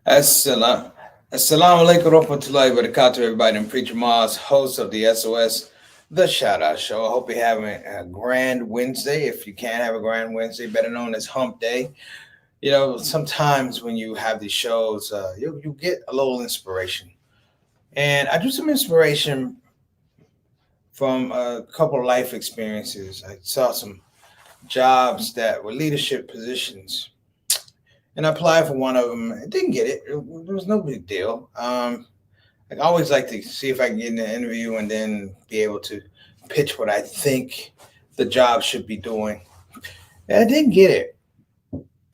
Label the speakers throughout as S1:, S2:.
S1: Assalam. Assalamu alaikum warahmatullahi wabarakatuh, everybody. I'm Preacher Mars, host of the SOS, the Shout Out Show. I hope you're having a grand Wednesday. If you can't have a grand Wednesday, better known as Hump Day. You know, sometimes when you have these shows, you get a little inspiration. And I drew some inspiration from a couple of life experiences. I saw some jobs that were leadership positions and I applied for one of them. I didn't get it. It was no big deal. I always like to see if I can get in an interview and then be able to pitch what I think the job should be doing. And I didn't get it.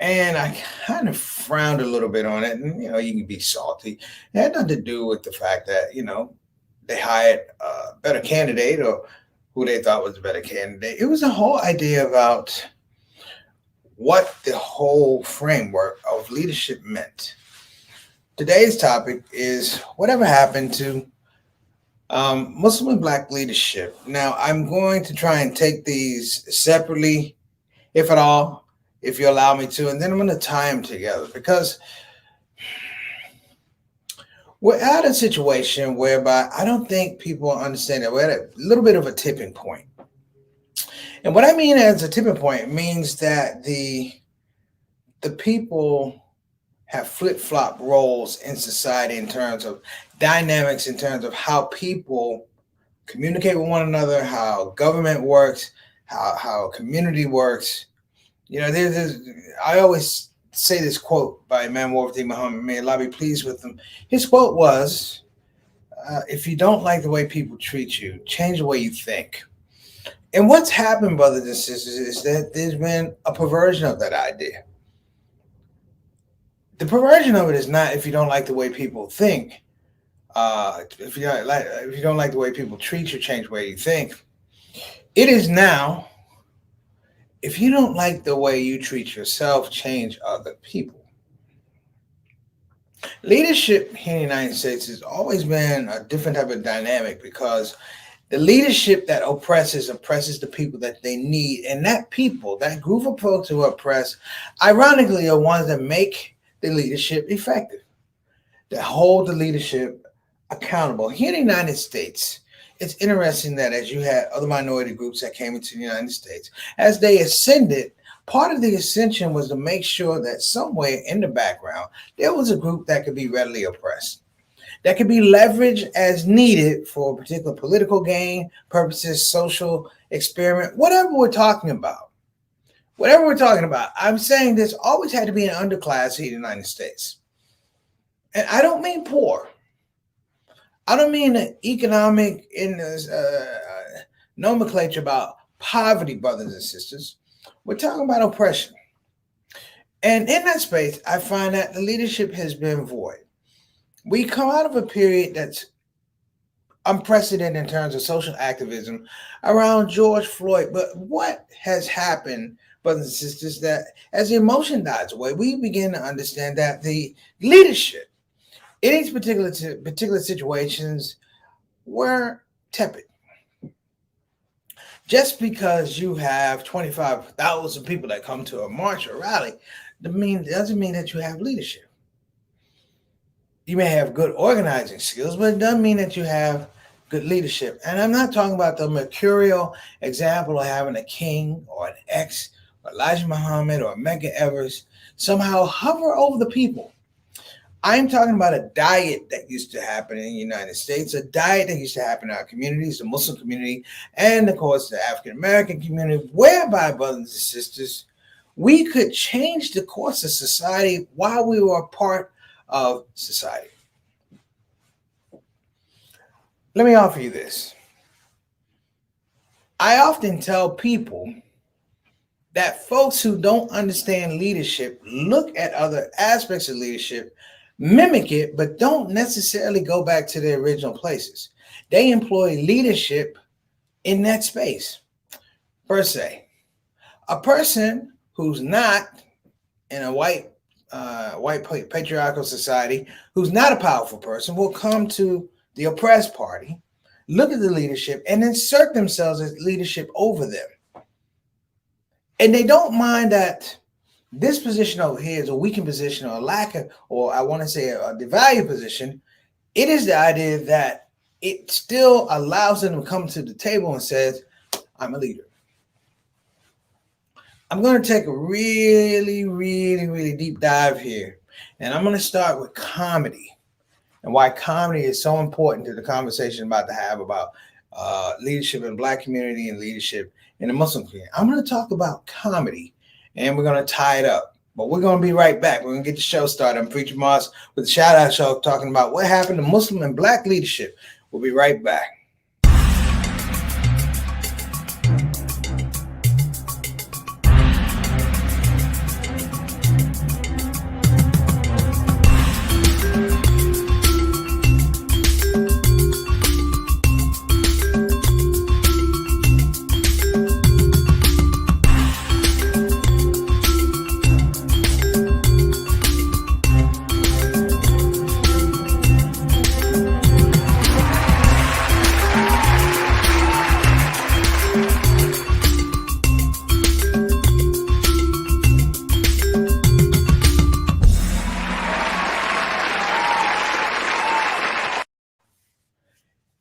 S1: And I kind of frowned a little bit on it. And, you can be salty. It had nothing to do with the fact that, they hired a better candidate or who they thought was a better candidate. It was the whole idea about what the whole framework of leadership meant. Today's topic is whatever happened to Muslim and Black leadership. Now, I'm going to try and take these separately, if at all, if you allow me to, and then I'm going to tie them together because we're at a situation whereby I don't think people understand that we're at a little bit of a tipping point. And what I mean as a tipping point means that the people have flip-flop roles in society in terms of dynamics, in terms of how people communicate with one another, how government works, how community works. I always say this quote by Imam Warfati Muhammad, may Allah be pleased with him. His quote was, if you don't like the way people treat you, change the way you think. And what's happened, brothers and sisters, is that there's been a perversion of that idea. The perversion of it is not if you don't like the way people think. If you don't like the way people treat you, change the way you think. It is now, if you don't like the way you treat yourself, change other people. Leadership here in the United States has always been a different type of dynamic because the leadership that oppresses the people that they need. And that people, that group of folks who oppress, ironically, are ones that make the leadership effective, that hold the leadership accountable. Here in the United States, it's interesting that as you had other minority groups that came into the United States, as they ascended, part of the ascension was to make sure that somewhere in the background, there was a group that could be readily oppressed, that can be leveraged as needed for particular political gain purposes, social experiment, whatever we're talking about. Whatever we're talking about, I'm saying there's always had to be an underclass here in the United States. And I don't mean poor. I don't mean the economic nomenclature about poverty, brothers and sisters. We're talking about oppression. And in that space, I find that the leadership has been void. We come out of a period that's unprecedented in terms of social activism around George Floyd. But what has happened, brothers and sisters, that as the emotion dies away, we begin to understand that the leadership in these particular situations were tepid. Just because you have 25,000 people that come to a march or rally doesn't mean that you have leadership. You may have good organizing skills, but it doesn't mean that you have good leadership. And I'm not talking about the mercurial example of having a king or an ex, or Elijah Muhammad or Medgar Evers somehow hover over the people. I'm talking about a diet that used to happen in the United States, a diet that used to happen in our communities, the Muslim community, and of course the African American community, whereby, brothers and sisters, we could change the course of society while we were a part of society. Let me offer you this. I often tell people that folks who don't understand leadership look at other aspects of leadership, mimic it, but don't necessarily go back to their original places. They employ leadership in that space, per se. A person who's not in a white patriarchal society, who's not a powerful person, will come to the oppressed party, look at the leadership, and insert themselves as leadership over them. And they don't mind that This position over here is a weakened position or a lack of, or I want to say a devalued position. It is the idea that it still allows them to come to the table and says, I'm a leader. I'm going to take a really deep dive here. And I'm going to start with comedy and why comedy is so important to the conversation I'm about to have about leadership in the Black community and leadership in the Muslim community. I'm going to talk about comedy and we're going to tie it up. But we're going to be right back. We're going to get the show started. I'm Preacher Moss with the Shout Out Show talking about what happened to Muslim and Black leadership. We'll be right back.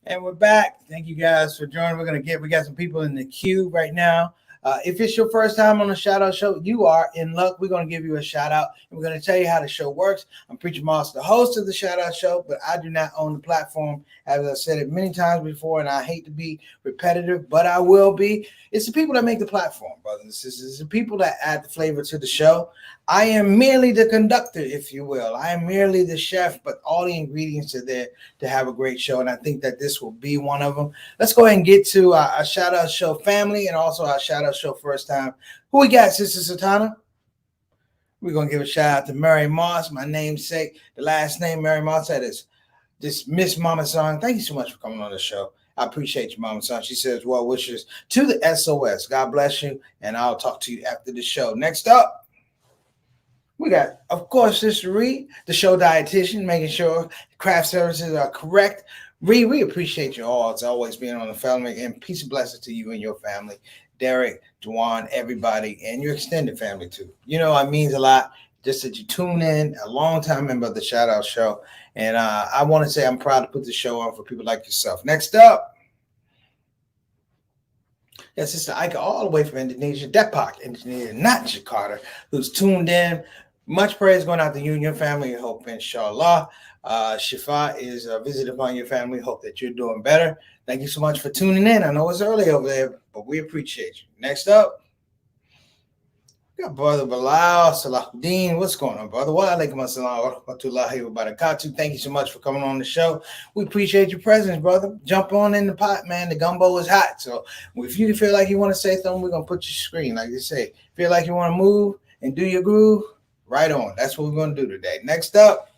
S1: And we're back. Thank you guys for joining. We got some people in the queue right now. If it's your first time on the Shout Out Show, you are in luck. We're going to give you a shout out and we're going to tell you how the show works. I'm Preacher Moss, the host of the Shout Out Show, but I do not own the platform. As I said it many times before, and I hate to be repetitive, but I will be. It's the people that make the platform, brothers and sisters. It's the people that add the flavor to the show. I am merely the conductor, if you will. I am merely the chef, but all the ingredients are there to have a great show, and I think that this will be one of them. Let's go ahead and get to our Shout Out Show family and also our Shout Out Show first time. Who we got, Sister Satana? We're going to give a shout out to Mary Moss, my namesake. The last name, Mary Moss, that is this Miss Mama Son. Thank you so much for coming on the show. I appreciate you, Mama Son. She says, well wishes to the SOS. God bless you, and I'll talk to you after the show. Next up, we got, of course, Sister Ree, the show dietitian, making sure craft services are correct. Ree, we appreciate you all. It's always being on the family, and peace and blessings to you and your family. Derek, Juwan, everybody, and your extended family, too. You know, it means a lot just that you tune in, a long-time member of the Shout Out Show. And I want to say I'm proud to put the show on for people like yourself. Next up, that's Sister Ika, all the way from Indonesia, Depak, Indonesia, not Jakarta, who's tuned in. Much praise going out to you and your family. I hope, inshallah, Shifa is visited upon your family. Hope that you're doing better. Thank you so much for tuning in. I know it's early over there, but we appreciate you. Next up, we got Brother Bilal Salahuddin. What's going on, brother? Wa alaikum assalam wa rahmatullahi wa barakatuh. Thank you so much for coming on the show. We appreciate your presence, brother. Jump on in the pot, man. The gumbo is hot. So if you feel like you want to say something, we're going to put your screen, like you say. Feel like you want to move and do your groove, right on. That's what we're going to do today. Next up,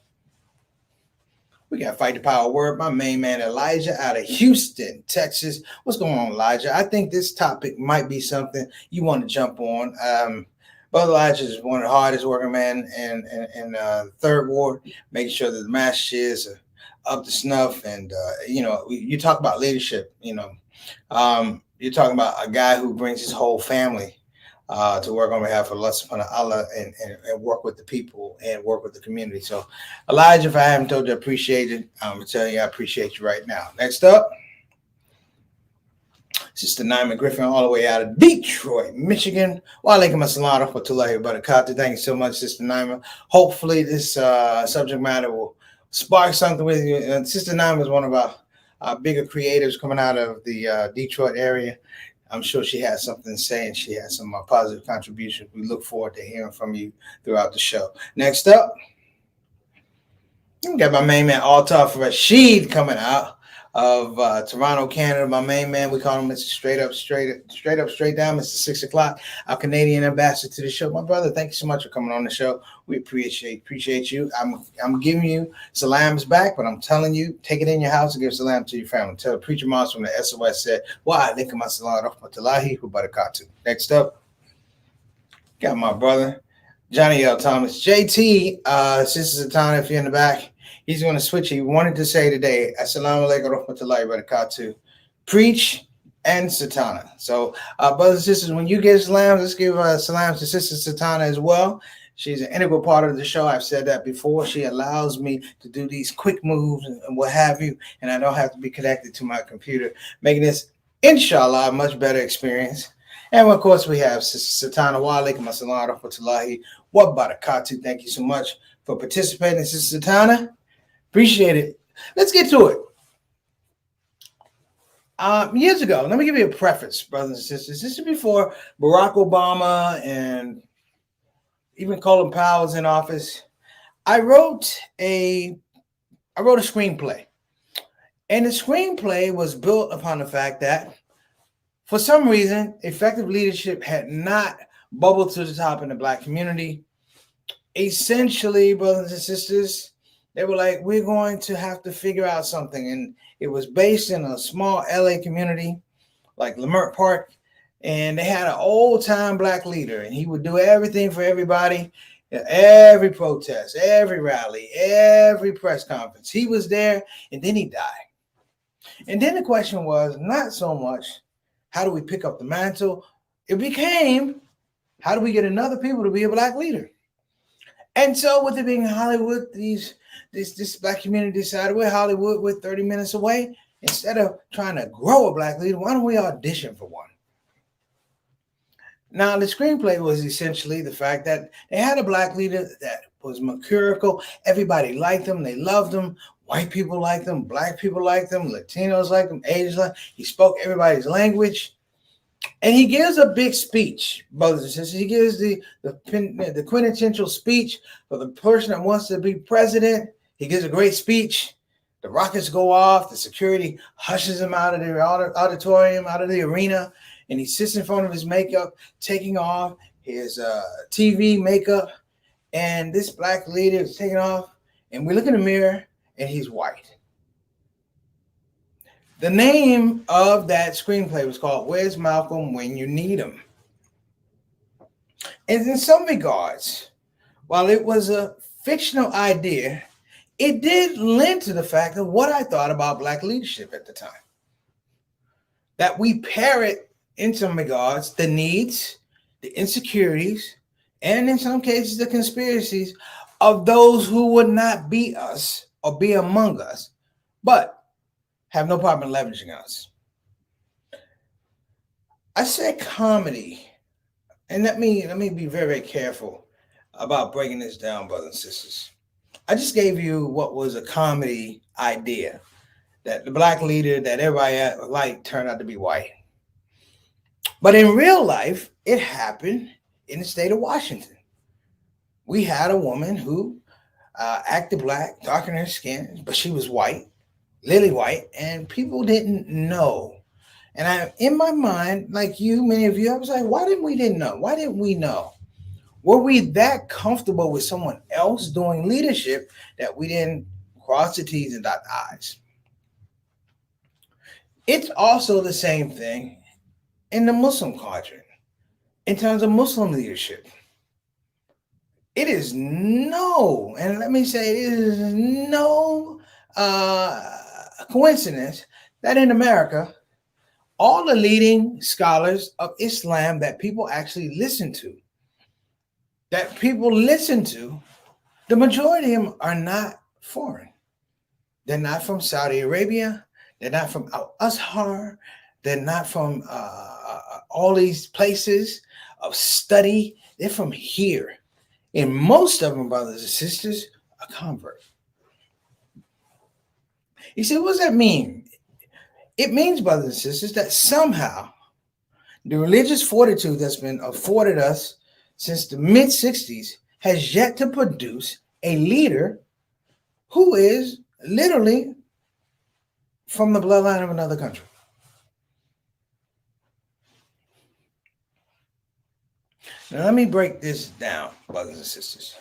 S1: we got Fight the Power Word, my main man Elijah out of Houston, Texas. What's going on, Elijah? I think this topic might be something you want to jump on. Brother Elijah is one of the hardest working men in Third Ward, making sure that the masses are up to snuff. And, you talk about leadership, you're talking about a guy who brings his whole family to work on behalf of Allah and work with the people and work with the community. So, Elijah, if I haven't told you I appreciate it, I'm going to tell you I appreciate you right now. Next up, Sister Naima Griffin, all the way out of Detroit, Michigan. Wa alaikum assalam wa rahmatullahi wa barakatuh. Thank you so much, Sister Naima. Hopefully this subject matter will spark something with you. And Sister Naima is one of our bigger creatives coming out of the Detroit area. I'm sure she has something to say, and she has some positive contributions. We look forward to hearing from you throughout the show. Next up, we got my main man, Altaf Rashid, coming out of Toronto, Canada. My main man, we call him Mr. Straight Down, Mr. 6 o'clock, our Canadian ambassador to the show. My brother, thank you so much for coming on the show. We appreciate you. I'm giving you salams back, but I'm telling you, take it in your house and give salam to your family. Tell Preacher Moss from the SOS said, wa alaikum assalam wa rahmatullahi wa barakatuh. Next up, got my brother, Johnny L. Thomas. JT, Sister Satana, if you're in the back, he's going to switch. He wanted to say today, Assalamu alaikum wa rahmatullahi wa barakatuh. Preach and Satana. So, brothers and sisters, when you give salams, let's give salams to Sister Satana as well. She's an integral part of the show. I've said that before. She allows me to do these quick moves and what have you, and I don't have to be connected to my computer, making this, inshallah, a much better experience. And of course, we have Sister Satana. Wa alaikum assalam wa rahmatullahi wa barakatuh. Thank you so much for participating, Sister Satana. Appreciate it. Let's get to it. Years ago, let me give you a preface, brothers and sisters. This is before Barack Obama and even Colin Powell was in office. I wrote a screenplay, and the screenplay was built upon the fact that, for some reason, effective leadership had not bubbled to the top in the Black community. Essentially, brothers and sisters, they were like, we're going to have to figure out something. And it was based in a small LA community like Leimert Park. And they had an old-time Black leader, and he would do everything for everybody, every protest, every rally, every press conference. He was there, and then he died. And then the question was not so much, how do we pick up the mantle? It became, how do we get another people to be a Black leader? And so with it being Hollywood, this Black community decided, we're Hollywood, we're 30 minutes away. Instead of trying to grow a Black leader, why don't we audition for one? Now, the screenplay was essentially the fact that they had a Black leader that was mercurial. Everybody liked him. They loved him. White people liked him. Black people liked him. Latinos liked him. Asians liked him. He spoke everybody's language. And he gives a big speech, brothers and sisters. He gives the quintessential speech for the person that wants to be president. He gives a great speech. The rockets go off. The security hushes him out of the auditorium, out of the arena. And he sits in front of his makeup, taking off his TV makeup. And this Black leader is taking off. And we look in the mirror, and he's white. The name of that screenplay was called Where's Malcolm When You Need Him? And in some regards, while it was a fictional idea, it did lend to the fact of what I thought about Black leadership at the time. That we parrot, in some regards, the needs, the insecurities, and in some cases, the conspiracies of those who would not be us or be among us, but have no problem leveraging us. I said comedy, and let me be very, very careful about breaking this down, brothers and sisters. I just gave you what was a comedy idea, that the Black leader that everybody liked turned out to be white. But in real life, it happened in the state of Washington. We had a woman who acted Black, darkened her skin, but she was white, lily white, and people didn't know. And in my mind, like you, many of you, I was like, why didn't we know? Why didn't we know? Were we that comfortable with someone else doing leadership that we didn't cross the T's and dot the I's? It's also the same thing in the Muslim quadrant, in terms of Muslim leadership. It is no, and let me say, it is no coincidence that in America, all the leading scholars of Islam that people actually listen to, the majority of them are not foreign. They're not from Saudi Arabia. They're not from Al-Azhar. They're not from all these places of study. They're from here. And most of them, brothers and sisters, are convert. You see, what does that mean? It means, brothers and sisters, that somehow the religious fortitude that's been afforded us since the mid-60s has yet to produce a leader who is literally from the bloodline of another country. Now, let me break this down, brothers and sisters.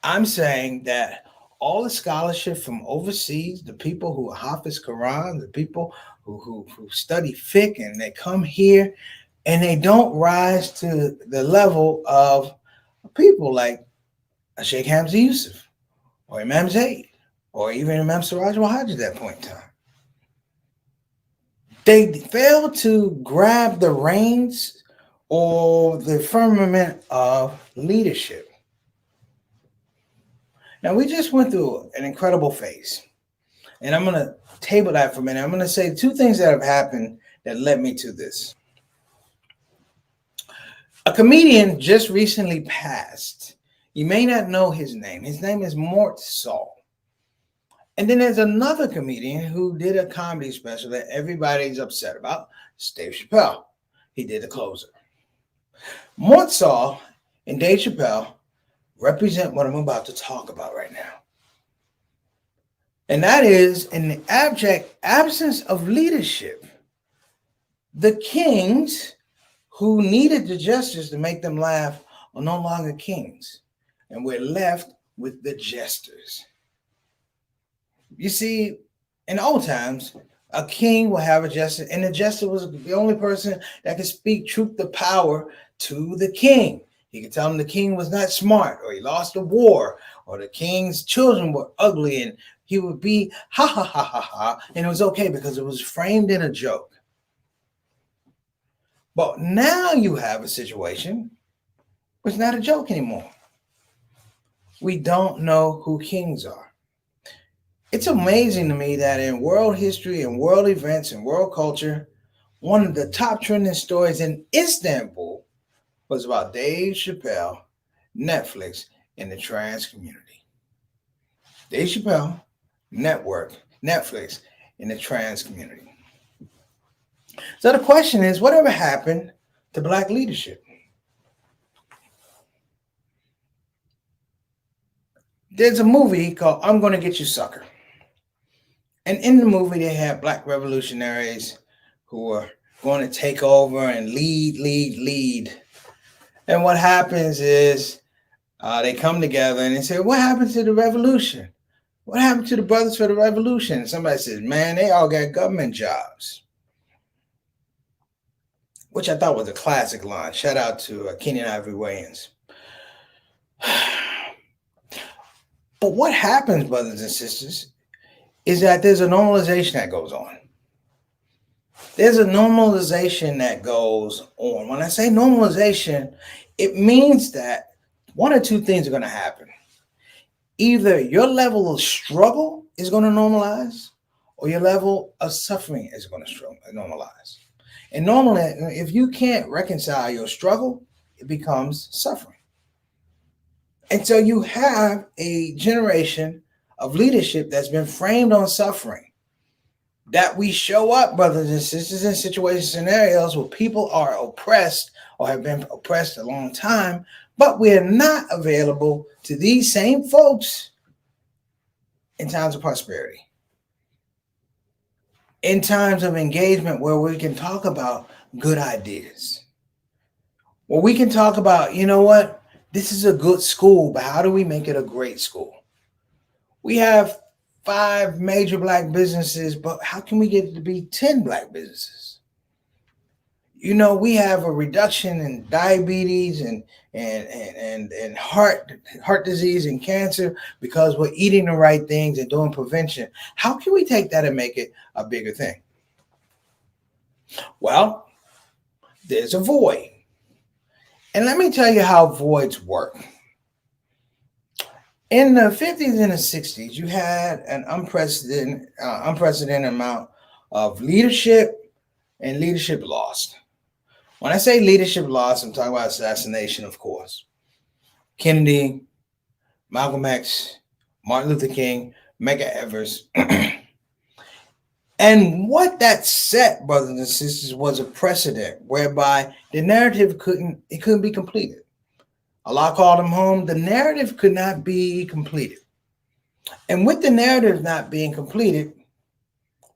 S1: I'm saying that all the scholarship from overseas, the people who are Hafiz Quran, the people who study fiqh, and they come here and they don't rise to the level of people like Sheikh Hamza Yusuf or Imam Zayd or even Imam Siraj al-Hajj at that point in time. They failed to grab the reins or the firmament of leadership. Now, we just went through an incredible phase, and I'm going to table that for a minute. I'm going to say two things that have happened that led me to this. A comedian just recently passed. You may not know his name. His name is Mort Saul. And then there's another comedian who did a comedy special that everybody's upset about, Dave Chappelle. He did the closer. Mort Saul and Dave Chappelle represent what I'm about to talk about right now. And that is, in the abject absence of leadership, the kings who needed the jesters to make them laugh are no longer kings. And we're left with the jesters. You see, in old times, a king will have a jester, and the jester was the only person that could speak truth to power to the king. He could tell him the king was not smart, or he lost a war, or the king's children were ugly, and he would be ha ha ha ha ha, and it was okay because it was framed in a joke. But now you have a situation where it's not a joke anymore. We don't know who kings are. It's amazing to me that in world history and world events and world culture, one of the top trending stories in Istanbul was about Dave Chappelle, Netflix, and the trans community. Dave Chappelle, Netflix, and the trans community. So the question is, whatever happened to Black leadership? There's a movie called I'm Gonna Get You Sucker. And in the movie, they have Black revolutionaries who are going to take over and lead. And what happens is they come together and they say, what happened to the revolution? What happened to the Brothers for the Revolution? And somebody says, man, they all got government jobs. Which I thought was a classic line. Shout out to Kenyon Ivory Wayans. But what happens, brothers and sisters, is that there's a normalization that goes on. There's a normalization that goes on. When I say normalization, it means that one or two things are going to happen. Either your level of struggle is going to normalize, or your level of suffering is going to normalize. And normally, if you can't reconcile your struggle, it becomes suffering. And so you have a generation of leadership that's been framed on suffering, that we show up, brothers and sisters, in situations, scenarios where people are oppressed or have been oppressed a long time, but we're not available to these same folks in times of prosperity, in times of engagement where we can talk about good ideas, where we can talk about, you know what, this is a good school, but how do we make it a great school? We have 5 major Black businesses, but how can we get it to be 10 Black businesses? You know, we have a reduction in diabetes and heart disease and cancer because we're eating the right things and doing prevention. How can we take that and make it a bigger thing? Well, there's a void. And let me tell you how voids work. In the 50s and the 60s, you had an unprecedented amount of leadership and leadership lost. When I say leadership lost, I'm talking about assassination, of course. Kennedy, Malcolm X, Martin Luther King, Medgar Evers. And what that set, brothers and sisters, was a precedent whereby the narrative couldn't be completed. Allah called him home. The narrative could not be completed. And with the narrative not being completed,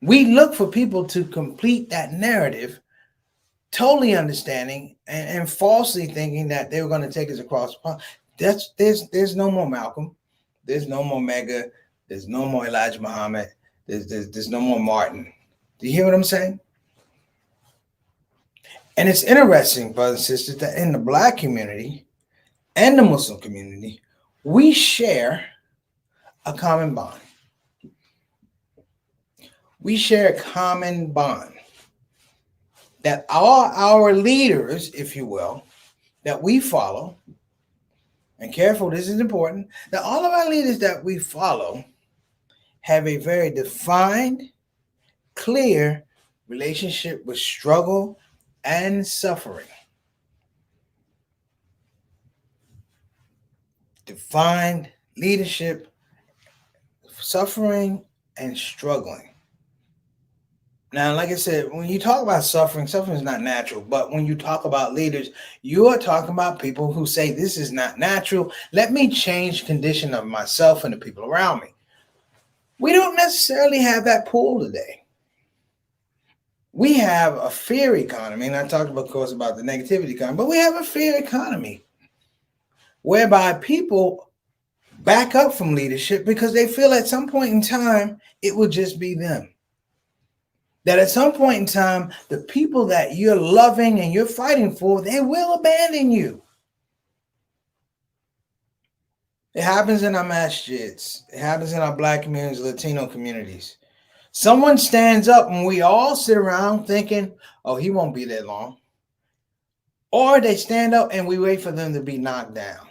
S1: we look for people to complete that narrative, totally understanding and falsely thinking that they were going to take us across the pond. There's no more Malcolm. There's no more Medgar. There's no more Elijah Muhammad. There's no more Martin. Do you hear what I'm saying? And it's interesting, brothers and sisters, that in the Black community and the Muslim community, we share a common bond. We share a common bond. that all our leaders, if you will, that we follow, and careful, this is important, that all of our leaders that we follow have a very defined, clear relationship with struggle and suffering. Defined leadership, suffering, and struggling. Now, like I said, when you talk about suffering, suffering is not natural. But when you talk about leaders, you are talking about people who say, this is not natural. Let me change condition of myself and the people around me. We don't necessarily have that pull today. We have a fear economy, and I talked, of course, about the negativity economy, but we have a fear economy whereby people back up from leadership because they feel at some point in time it will just be them. That at some point in time, the people that you're loving and you're fighting for, they will abandon you. It happens in our masjids. It happens in our Black communities, Latino communities. Someone stands up and we all sit around thinking, oh, he won't be there long. Or they stand up and we wait for them to be knocked down.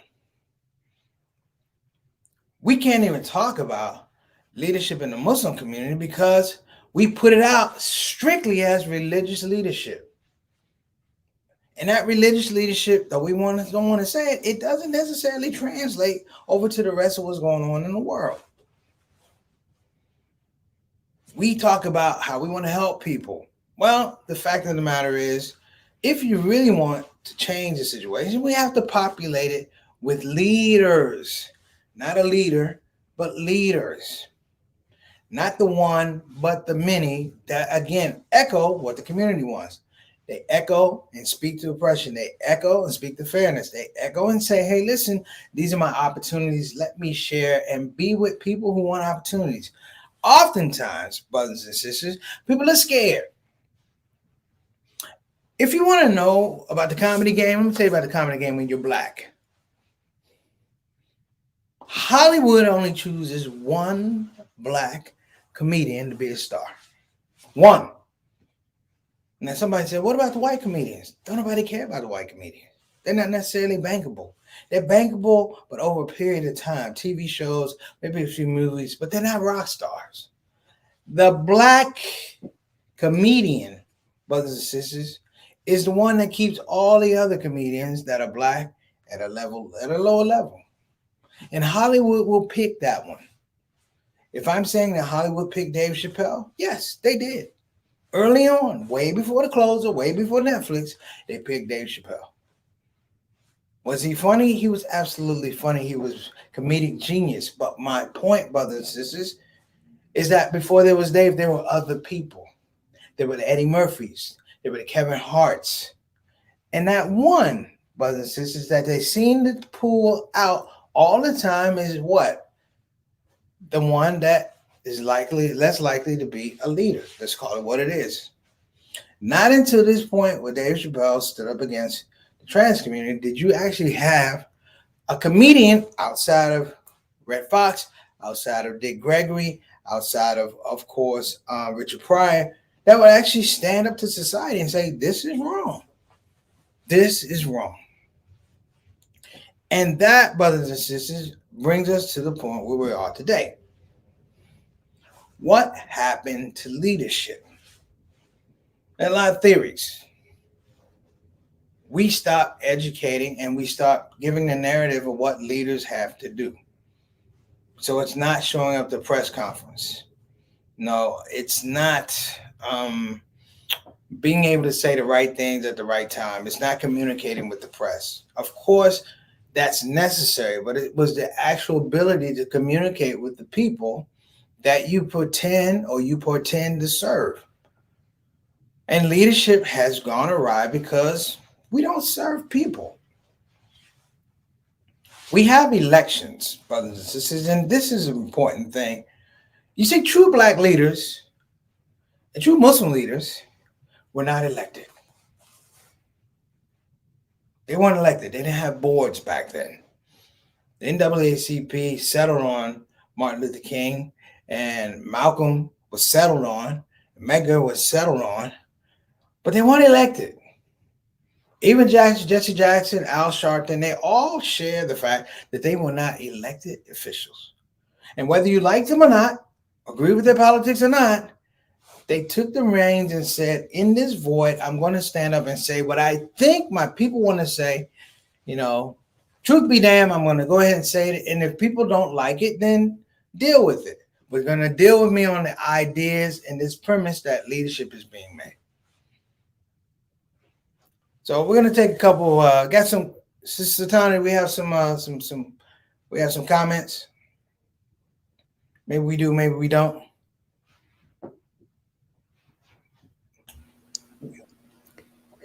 S1: We can't even talk about leadership in the Muslim community because we put it out strictly as religious leadership. And that religious leadership, though we don't want to say it, it doesn't necessarily translate over to the rest of what's going on in the world. We talk about how we want to help people. Well, the fact of the matter is, if you really want to change the situation, we have to populate it with leaders. Not a leader, but leaders. Not the one, but the many that, again, echo what the community wants. They echo and speak to oppression. They echo and speak to fairness. They echo and say, hey, listen, these are my opportunities. Let me share and be with people who want opportunities. Oftentimes, brothers and sisters, people are scared. If you want to know about the comedy game, let me tell you about the comedy game when you're Black. Hollywood only chooses one Black comedian to be a star. One. Now somebody said, what about the white comedians? Don't nobody care about the white comedians. They're not necessarily bankable. They're bankable, but over a period of time, TV shows, maybe a few movies, but they're not rock stars. The Black comedian, brothers and sisters, is the one that keeps all the other comedians that are Black at a lower level. And Hollywood will pick that one. If I'm saying that Hollywood picked Dave Chappelle, yes, they did. Early on, way before the closer, way before Netflix, they picked Dave Chappelle. Was he funny? He was absolutely funny. He was comedic genius. But my point, brothers and sisters, is that before there was Dave, there were other people. There were the Eddie Murphys. There were the Kevin Harts. And that one, brothers and sisters, that they seem to pull out all the time is what? The one that is less likely to be a leader. Let's call it what it is. Not until this point where Dave Chappelle stood up against the trans community did you actually have a comedian outside of Red Fox, outside of Dick Gregory, outside of course, Richard Pryor, that would actually stand up to society and say, this is wrong. This is wrong. And that, brothers and sisters, brings us to the point where we are today. What happened to leadership? There are a lot of theories. We stop educating and we stop giving the narrative of what leaders have to do. So it's not showing up at the press conference. No, it's not being able to say the right things at the right time. It's not communicating with the press. Of course, that's necessary, but it was the actual ability to communicate with the people that you pretend to serve. And leadership has gone awry because we don't serve people. We have elections, brothers and sisters, and this is an important thing. You see, true Black leaders and true Muslim leaders were not elected. They weren't elected. They didn't have boards back then. The NAACP settled on Martin Luther King, and Malcolm was settled on, Medgar was settled on, but they weren't elected. Even Jesse Jackson, Al Sharpton, they all share the fact that they were not elected officials. And whether you like them or not, agree with their politics or not, they took the reins and said, in this void, I'm going to stand up and say what I think my people want to say. You know, truth be damned, I'm going to go ahead and say it. And if people don't like it, then deal with it. We're going to deal with me on the ideas and this premise that leadership is being made. So we're going to take a couple. Got some, Sister Tani. We have some comments. Maybe we do, maybe we don't.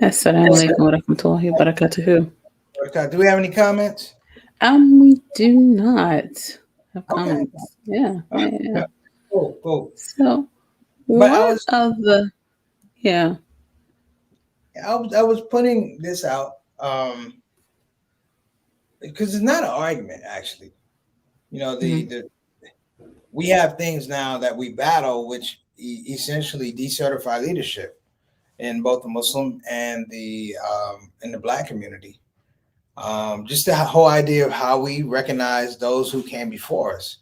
S2: Assalamu alaikum wa rahmatullahi wa barakatuhu.
S1: Do we have any comments?
S2: We do not have comments. Okay. Yeah.
S1: Cool.
S2: So,
S1: but
S2: I
S1: was putting this out because it's not an argument, actually. You know, we have things now that we battle, which essentially decertify leadership in both the Muslim and the Black community. Just the whole idea of how we recognize those who came before us.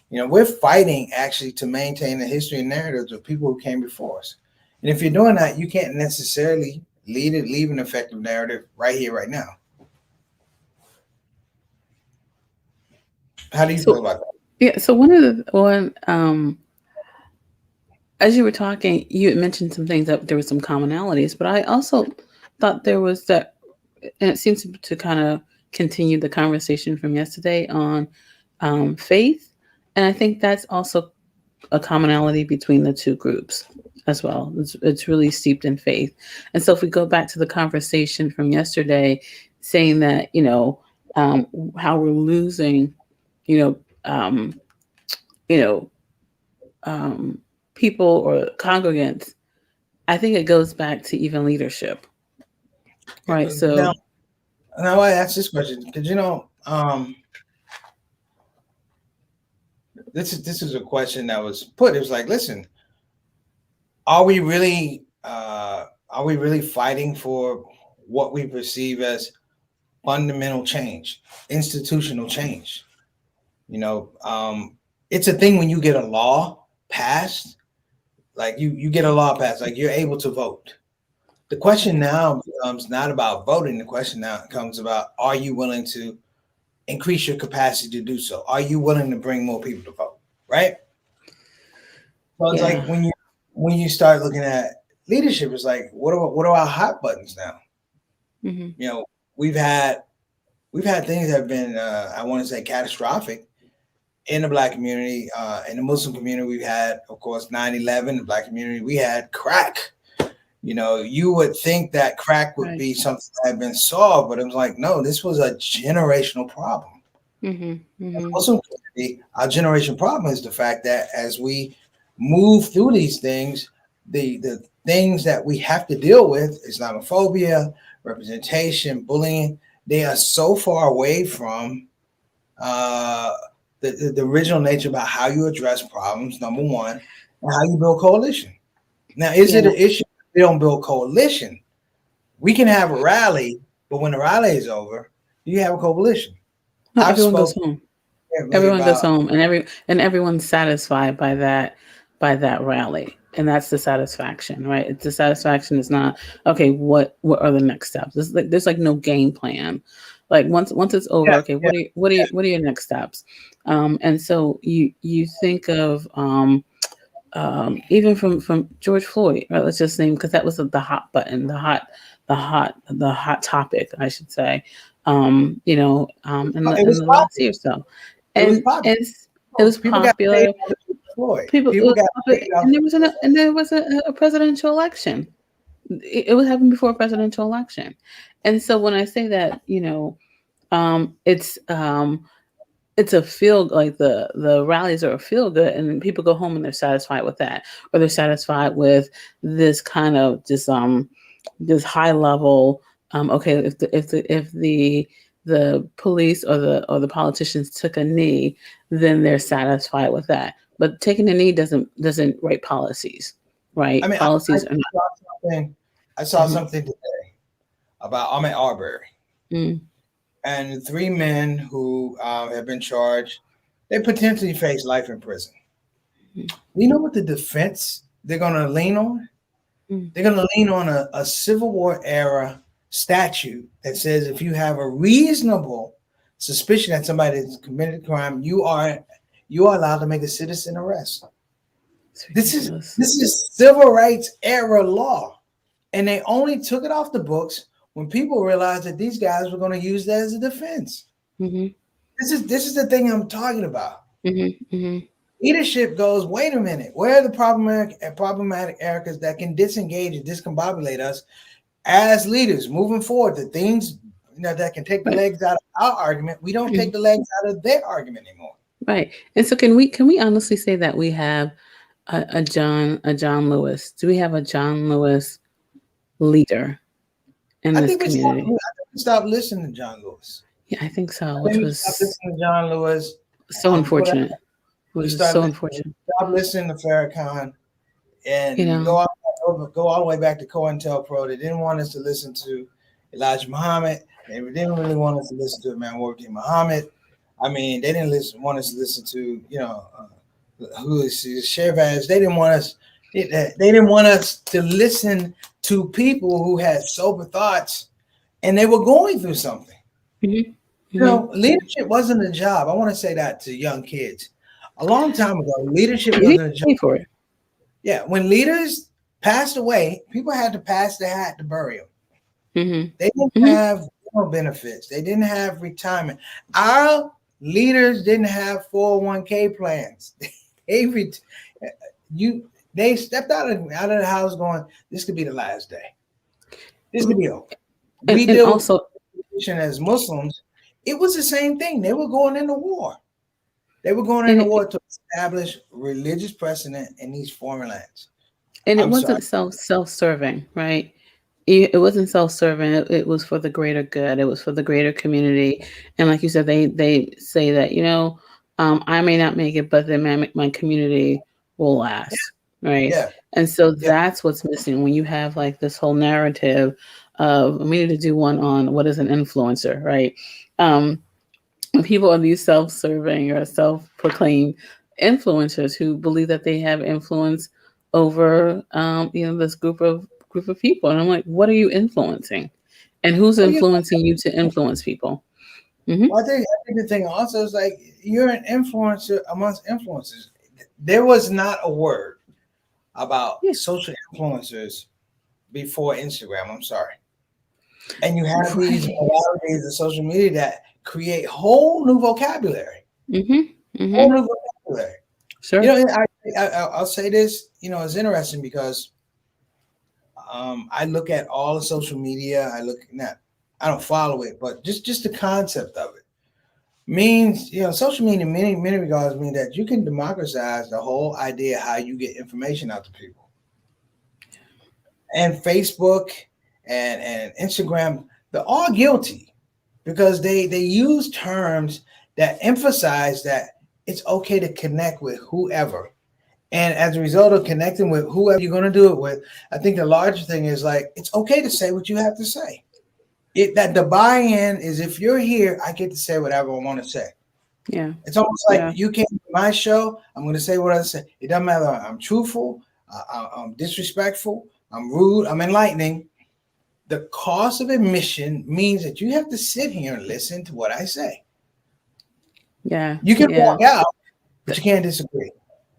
S1: You know, we're fighting actually to maintain the history and narratives of people who came before us. And if you're doing that, you can't necessarily leave an effective narrative right here, right now. How do you feel about that?
S2: Yeah. So as you were talking, you had mentioned some things that there were some commonalities, but I also thought there was that, and it seems to kind of continue the conversation from yesterday on faith. And I think that's also a commonality between the two groups as well. It's really steeped in faith. And so if we go back to the conversation from yesterday, saying that, how we're losing, people or congregants, I think it goes back to even leadership. Right. So
S1: now I ask this question because this is a question that was put. It was like, listen, are we really fighting for what we perceive as fundamental change, institutional change? It's a thing when you get a law passed, like you get a law passed, like you're able to vote. The question now becomes not about voting. The question now comes about, are you willing to increase your capacity to do so? Are you willing to bring more people to vote? Right? So it's like when you start looking at leadership, it's like, what are our hot buttons now? Mm-hmm. We've had things that have been, I want to say, catastrophic in the Black community. In the Muslim community, we've had, of course, 9/11. The Black community, we had crack. You would think that crack would be something that had been solved, but it was like, no, this was a generational problem. Mm-hmm. Mm-hmm. Muslim community, our generation problem is the fact that as we move through these things, the things that we have to deal with, Islamophobia, representation, bullying, they are so far away from the original nature about how you address problems, number one, and how you build coalition. Now, is it an issue? We don't build coalition. We can have a rally, but when the rally is over, you have a coalition.
S2: No, everyone goes home. Everyone goes home, and everyone's satisfied by that rally, and that's the satisfaction, right? It's the satisfaction is not okay. What are the next steps? There's like no game plan. Like once it's over, okay. What are your next steps? And so you think of even from George Floyd, right? Let's just name, because that was the hot button, the hot topic, I should say. In the last year or so, and it was popular. And there was a presidential election. It was happening before a presidential election, and so when I say that, it's a feel, like the rallies are a feel good, and people go home and they're satisfied with that, or they're satisfied with this kind of this high level. Okay, if the police or the politicians took a knee, then they're satisfied with that. But taking a knee doesn't write policies, right?
S1: I mean,
S2: policies
S1: are not. I saw
S2: Mm-hmm.
S1: something today about Ahmaud Arbery
S2: Mm-hmm.
S1: and the three men who have been charged. They potentially face life in prison. You know what the defense they're going to lean on? They're going to lean on a Civil War era statute that says if you have a reasonable suspicion that somebody has committed a crime, you are allowed to make a citizen arrest.
S2: It's
S1: This is
S2: ridiculous.
S1: this is civil rights era law, and they only took it off the books when people realized that these guys were going to use that as a defense.
S2: Mm-hmm.
S1: This is the thing I'm talking about.
S2: Mm-hmm. Mm-hmm.
S1: Leadership goes, wait a minute, where are the problematic areas that can disengage and discombobulate us as leaders moving forward? The things that can take the
S2: Right.
S1: legs out of our argument, we don't take
S2: Mhm.
S1: the legs out of their argument anymore.
S2: Right. And so can we honestly say that we have a John Lewis? Do we have a John Lewis leader in
S1: I
S2: this
S1: think we stopped. I
S2: community?
S1: think we stopped listening to John Lewis.
S2: Yeah, I think so,
S1: I think
S2: which
S1: we stopped
S2: was
S1: listening to John Lewis.
S2: so
S1: For that,
S2: unfortunate.
S1: we
S2: Which is
S1: started
S2: so
S1: listening.
S2: unfortunate.
S1: Stop listening to Farrakhan
S2: You
S1: and
S2: know.
S1: go all the way back to COINTELPRO. They didn't want us to listen to Elijah Muhammad. They didn't really want us to listen to Imam Worthy Muhammad. I mean, they didn't want us to listen to who is Shervaz. They didn't want us. They didn't want us to listen to people who had sober thoughts and they were going through something.
S2: Hmm. Hmm.
S1: Leadership wasn't a job. I want to say that to young kids. A long time ago, leadership
S2: You need
S1: wasn't a
S2: to
S1: job.
S2: pay for it.
S1: Yeah, when leaders passed away, people had to pass the hat to bury them.
S2: Hmm.
S1: They didn't
S2: Hmm.
S1: have benefits. They didn't have retirement. Our leaders didn't have 401k plans. They ret- you they stepped out of the house going, this could be the last day. This could be over. We
S2: And
S1: deal
S2: also,
S1: with as Muslims. It was the same thing. They were going into war. They were going
S2: and
S1: into
S2: it,
S1: war to establish religious precedent in these foreign lands.
S2: and it
S1: I'm sorry.
S2: wasn't self-serving, right? It wasn't self-serving. It was for the greater good. It was for the greater community. And like you said, they say that I may not make it, but then my community will last, right?
S1: Yeah,
S2: And so
S1: yeah.
S2: that's what's missing when you have like this whole narrative of we need to do one on what is an influencer, right? Um, when people are these self-serving or self-proclaimed influencers who believe that they have influence over this group of people, and I'm like, what are you influencing, and who's
S1: Well,
S2: influencing you to influence people? Hmm.
S1: I think the thing also is like you're an influencer amongst influencers. There was not a word about
S2: Yeah.
S1: social influencers before Instagram. I'm sorry. And you have these
S2: Right.
S1: modalities of social media that create whole new vocabulary.
S2: Hmm.
S1: Whole
S2: Hmm.
S1: new vocabulary.
S2: Sure.
S1: And I'll say this. It's interesting because I look at all the social media. I don't follow it, but just the concept of it means, social media in many regards mean that you can democratize the whole idea how you get information out to people. And Facebook and Instagram, they're all guilty because they use terms that emphasize that it's okay to connect with whoever. And as a result of connecting with whoever you're going to do it with, I think the larger thing is like it's okay to say what you have to say. That the buy-in is if you're here, I get to say whatever I want to say.
S2: Yeah.
S1: It's almost like
S2: Yeah.
S1: you came to my show. I'm going to say what I say. It doesn't matter. I'm truthful. I'm disrespectful. I'm rude. I'm enlightening. The cost of admission means that you have to sit here and listen to what I say.
S2: Yeah.
S1: You can
S2: Yeah.
S1: walk out, but you can't disagree.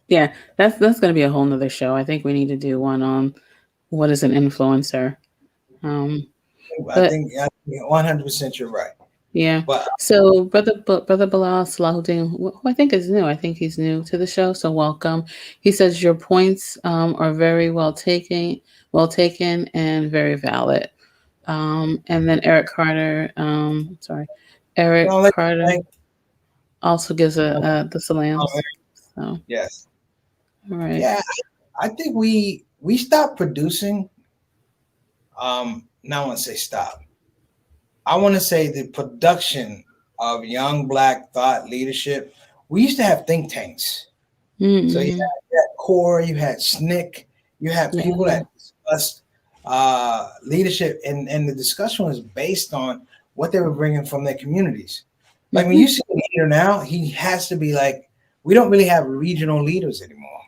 S2: Yeah. That's going to be a whole nother show. I think we need to do one on what is an influencer. Um, but
S1: I think 100% you're right.
S2: Yeah.
S1: But
S2: So brother Bilal Salahuddin, who I think is new. I think he's new to the show. So welcome. He says your points are very well taken, and very valid. And then Eric
S1: I'll let you
S2: Carter
S1: think.
S2: also gives
S1: Um,
S2: the salams. So
S1: yes.
S2: all right.
S1: Yeah. I think we stopped producing. Now I want to say stop. I want to say the production of young black thought leadership. We used to have think tanks. So you
S2: Mm-hmm.
S1: had that core, you had SNCC, you had people
S2: Yeah.
S1: that discussed leadership, and the discussion was based on what they were bringing from their communities. Like when
S2: Mm-hmm.
S1: you see a leader now, he has to be like, we don't really have regional leaders anymore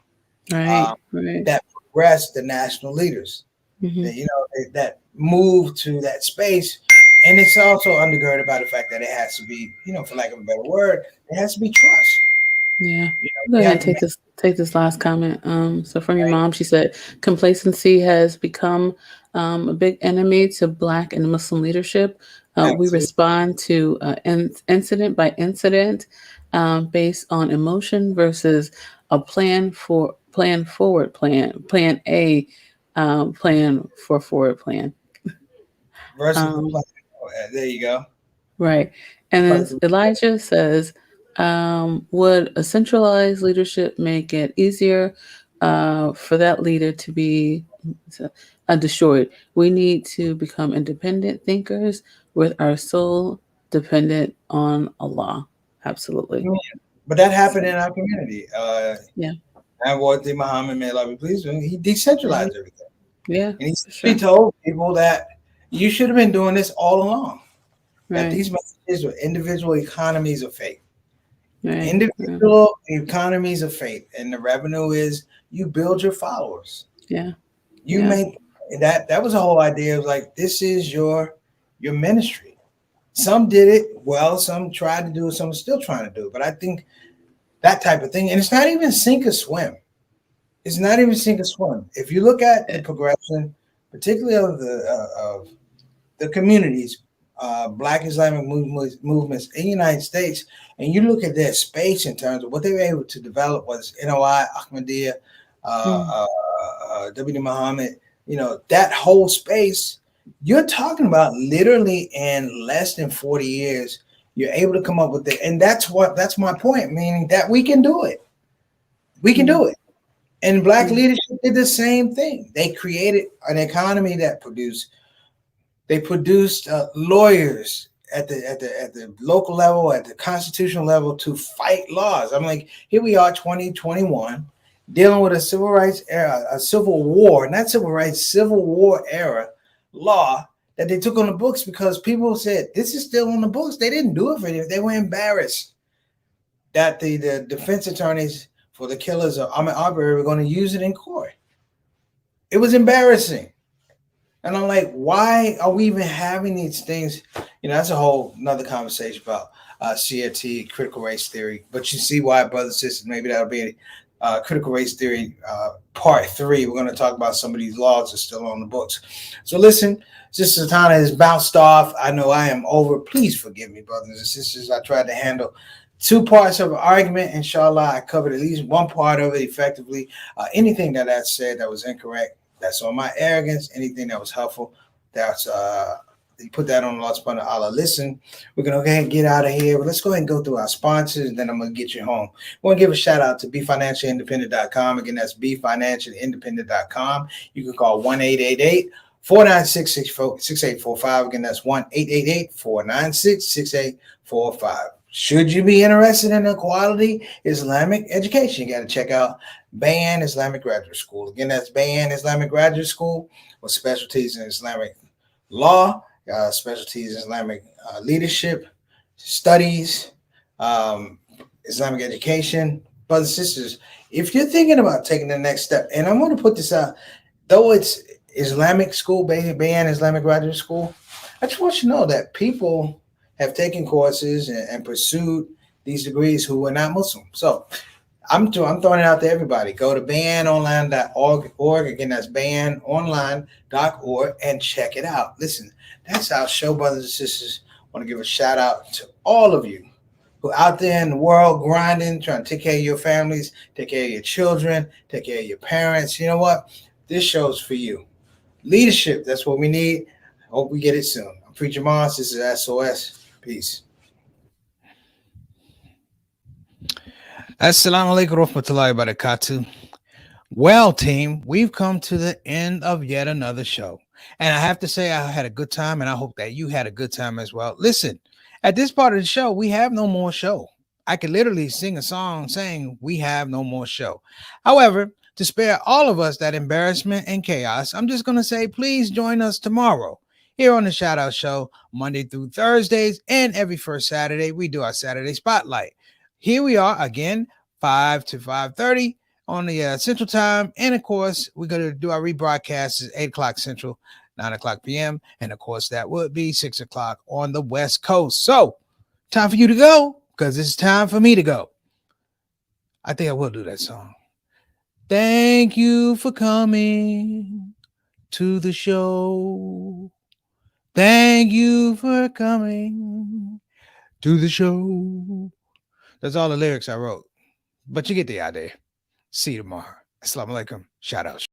S1: uh,
S2: Right. Right.
S1: that progress the national leaders.
S2: Mm-hmm.
S1: That that move to that space, and it's also undergirded by the fact that it has to be, for lack of a better word, it has to be trust.
S2: Yeah. Go
S1: We
S2: ahead
S1: have
S2: and
S1: to make
S2: take this last comment. So from your
S1: right.
S2: mom, she said complacency has become a big enemy to Black and Muslim leadership. We
S1: Absolutely.
S2: respond to incident by incident based on emotion versus a plan A, plan for forward plan.
S1: Versus the
S2: Um,
S1: plan. There you go.
S2: Right. And then Elijah says, would a centralized leadership make it easier for that leader to be destroyed? We need to become independent thinkers with our soul dependent on Allah. Absolutely.
S1: But that
S2: So,
S1: happened in our community.
S2: yeah.
S1: And what the Muhammad, may Allah be pleased with him, he
S2: Hmm.
S1: decentralized everything.
S2: Yeah,
S1: And
S2: for
S1: he
S2: sure.
S1: told people that you should have been doing this all along, that
S2: Right.
S1: these messages were individual economies of faith.
S2: Right.
S1: Individual economies of faith. And the revenue is you build your followers.
S2: Yeah.
S1: You
S2: Yeah.
S1: make that was the whole idea of like this is your ministry. Some did it well, some tried to do it, some are still trying to do it. But I think that type of thing, and it's not even sink or swim. It's not even sink or swim. If you look at the progression, particularly of the communities, Black Islamic movements in the United States, and you look at their space in terms of what they were able to develop was NOI, Ahmadiyya,
S2: Mm,
S1: W. Muhammad, that whole space, you're talking about literally in less than 40 years, you're able to come up with it. And that's my point, meaning that we can do it. We can
S2: mm,
S1: do it. And Black
S2: yeah.
S1: leadership did the same thing. They created an economy that produced lawyers at the local level, at the constitutional level to fight laws. I'm like, here we are, 2021, dealing with a civil rights era, a civil war, not civil rights, civil war era law that they took on the books because people said this is still on the books. They didn't do it for anything. They were embarrassed that the defense attorneys for the killers of Ahmaud Arbery were going to use it in court. It was embarrassing. And I'm like, why are we even having these things? That's a whole another conversation about CRT, critical race theory. But you see why, brothers and sisters, maybe that'll be critical race theory part 3. We're going to talk about some of these laws that are still on the books. So listen, Sister Satana has bounced off. I know I am over. Please forgive me, brothers and sisters. I tried to handle 2 parts of an argument. Inshallah, I covered at least one part of it effectively. Anything that I said that was incorrect, that's on my arrogance. Anything that was helpful, that's you put that on Allah subhanahu wa ta'ala. Listen, we're gonna go ahead and get out of here. But let's go ahead and go through our sponsors, and then I'm gonna get you home. I want to give a shout out to BeFinancialIndependent.com. Again, that's BeFinancialIndependent.com. You can call 1-888-496-6845. Again, that's 1-888-496-6845. Should you be interested in a quality Islamic education, you got to check out Bayan Islamic Graduate School. Again, that's Bayan Islamic Graduate School with specialties in Islamic law, specialties in Islamic leadership, studies, um, Islamic education. Brothers and sisters, if you're thinking about taking the next step, and I'm going to put this out, though it's Islamic school, Bayan Islamic Graduate School, I just want you to know that people have taken courses and pursued these degrees who were not Muslim. So I'm throwing it out to everybody. Go to banonline.org. Again, that's banonline.org and check it out. Listen, that's our show, brothers and sisters. I want to give a shout out to all of you who are out there in the world grinding, trying to take care of your families, take care of your children, take care of your parents. You know what? This show's for you. Leadership, that's what we need. Hope we get it soon. I'm Preacher Moss. This is SOS. Peace. Assalamu alaikum warahmatullahi wabarakatuh. Well, team, we've come to the end of yet another show. And I have to say, I had a good time, and I hope that you had a good time as well. Listen, at this part of the show, we have no more show. I could literally sing a song saying we have no more show. However, to spare all of us that embarrassment and chaos, I'm just going to say, please join us tomorrow here on the Shout Out Show, Monday through Thursdays, and every first Saturday, we do our Saturday Spotlight. Here we are again, 5 to 5:30 on the Central Time. And of course, we're going to do our rebroadcast at 8 o'clock Central, 9 o'clock p.m. And of course, that would be 6 o'clock on the West Coast. So, time for you to go, because it's time for me to go. I think I will do that song. Thank you for coming to the show. Thank you for coming to the show. That's all the lyrics I wrote. But you get the idea. See you tomorrow. Assalamu alaikum. Shout out.